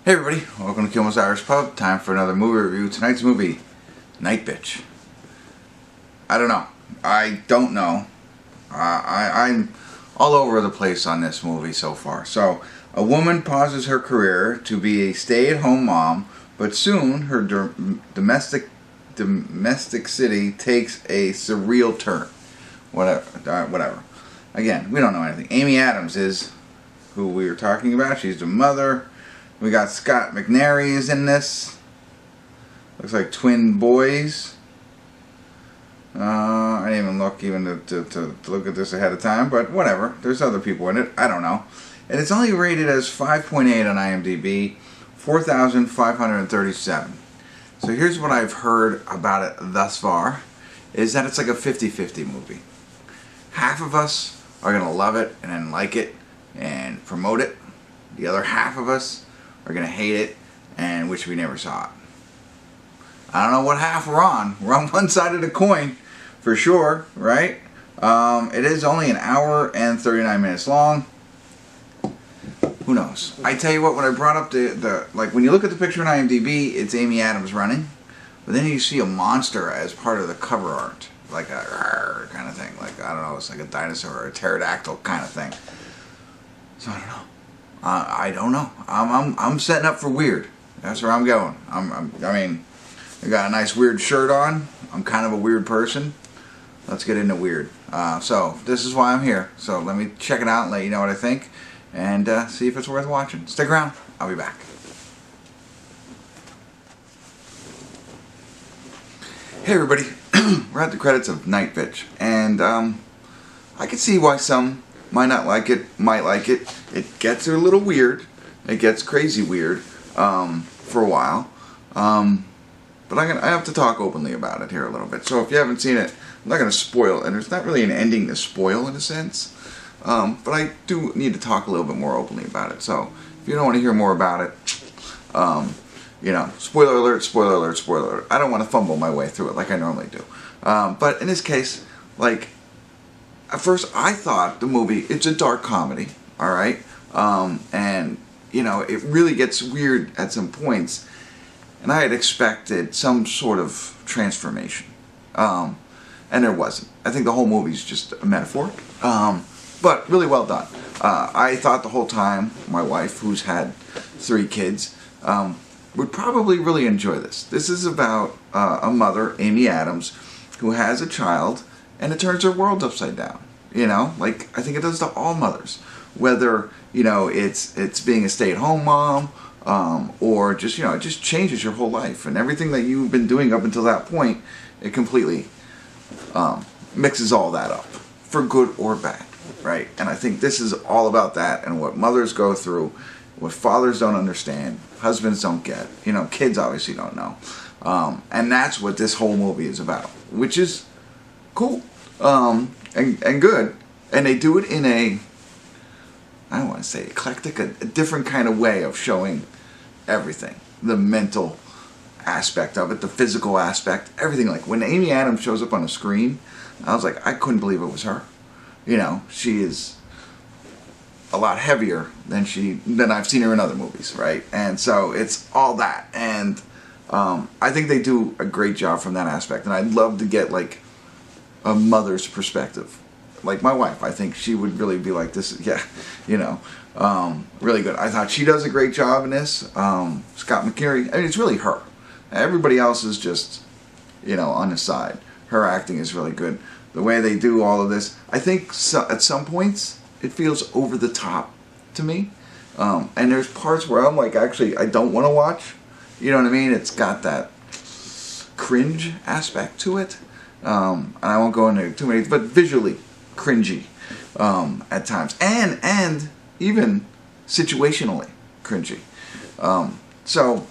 Hey everybody, welcome to Kimmel's Irish Pub. Time for another movie review. Tonight's movie, Nightbitch. I don't know. I'm all over the place on this movie so far. So, a woman pauses her career to be a stay-at-home mom, but soon her domestic city takes a surreal turn. Whatever. Again, we don't know anything. Amy Adams is who we were talking about. She's the mother. We got Scott McNairy is in this. Looks like twin boys. I didn't even look to look at this ahead of time, but whatever. There's other people in it. I don't know. And it's only rated as 5.8 on IMDb, 4,537. So here's what I've heard about it thus far, is that it's like a 50-50 movie. Half of us are going to love it and then like it and promote it. The other half of us are going to hate it and wish we never saw it. I don't know what half we're on. We're on one side of the coin for sure, right? It is only an hour and 39 minutes long. Who knows? I tell you what, when I brought up like when you look at the picture on IMDb, it's Amy Adams running, but then you see a monster as part of the cover art, like a kind of thing. Like, I don't know, it's like a dinosaur or a pterodactyl kind of thing. So I don't know. I don't know. I'm setting up for weird. That's where I'm going. I mean, I got a nice weird shirt on. I'm kind of a weird person. Let's get into weird. So this is why I'm here. So let me check it out and let you know what I think, and see if it's worth watching. Stick around. I'll be back. Hey everybody. We're at the credits of Nightbitch, and I can see why some might not like it, might like it. It gets a little weird. It gets crazy weird for a while. But I have to talk openly about it here a little bit. So if you haven't seen it, I'm not going to spoil it. And there's not really an ending to spoil in a sense. But I do need to talk a little bit more openly about it. So if you don't want to hear more about it, you know, spoiler alert, spoiler alert, spoiler alert. I don't want to fumble my way through it like I normally do. But in this case, like, at first, I thought the movie, it's a dark comedy, alright? And, you know, it really gets weird at some points. And I had expected some sort of transformation. And there wasn't. I think the whole movie's just a metaphor. But really well done. I thought the whole time, my wife, who's had 3 kids, would probably really enjoy this. This is about a mother, Amy Adams, who has a child, and it turns her world upside down. You know, like I think it does to all mothers, whether, you know, it's being a stay-at-home mom, or just, you know, it just changes your whole life, and everything that you've been doing up until that point, it completely mixes all that up, for good or bad, right? And I think this is all about that, and what mothers go through, what fathers don't understand, husbands don't get, you know, kids obviously don't know, and that's what this whole movie is about, which is cool. And good, and they do it in a, I don't want to say eclectic, a different kind of way of showing everything. The mental aspect of it, the physical aspect, everything. Like when Amy Adams shows up on the screen, I was like, I couldn't believe it was her. You know, she is a lot heavier than I've seen her in other movies, right? And so it's all that, and I think they do a great job from that aspect, and I'd love to get like a mother's perspective. Like my wife, I think she would really be like, this is, yeah, you know, really good. I thought she does a great job in this. Scott McNairy, I mean, it's really her. Everybody else is just, you know, on the side. Her acting is really good. The way they do all of this, I think at some points, it feels over the top to me. And there's parts where I'm like, actually, I don't want to watch. You know what I mean? It's got that cringe aspect to it. And I won't go into too many, but visually cringy at times, and even situationally cringy. So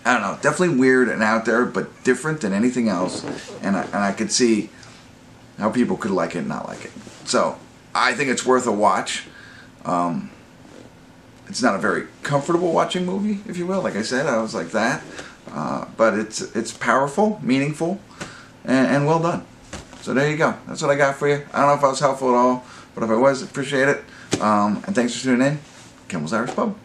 I don't know, definitely weird and out there, but different than anything else. And I could see how people could like it and not like it. So I think it's worth a watch. It's not a very comfortable watching movie, if you will. Like I said, I was like that, but it's powerful, meaningful. And well done. So there you go. That's what I got for you. I don't know if I was helpful at all, but if I was, appreciate it. And thanks for tuning in. Kimmel's Irish Pub.